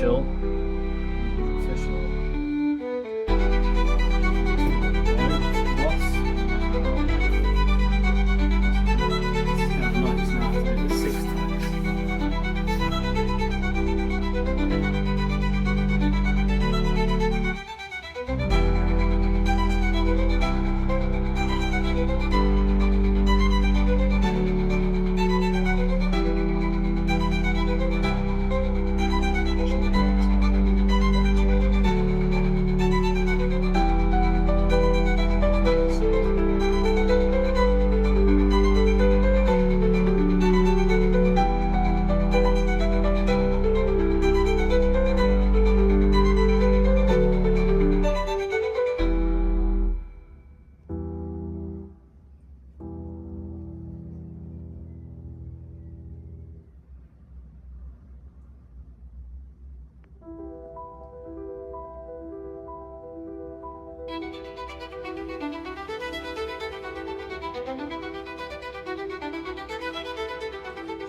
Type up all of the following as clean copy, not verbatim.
official. Official.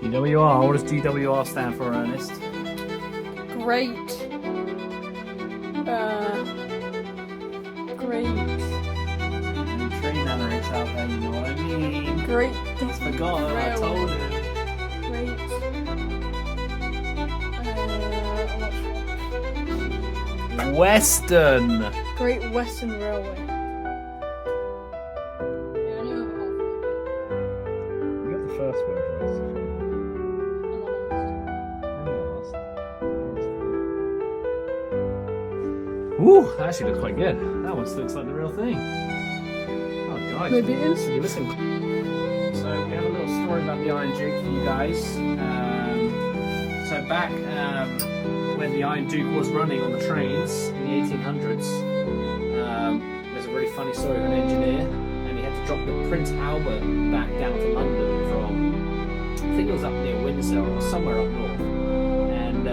GWR. What does GWR stand for, Ernest? Great. Great. Any train analytics out there, you know what I mean? Great. Forgot her, I told him. Great. Western. Great Western Railway. Yeah, I knew it You got the first word right. Ooh, that actually looks quite good. That one looks like the real thing. Oh, guys. Maybe it is. Listen. So we have a little story about the Iron Duke for you guys. So back when the Iron Duke was running on the trains in the 1800s, there's a really funny story of an engineer, and he had to drop the Prince Albert back down to London from, I think it was up near Windsor or somewhere up north. And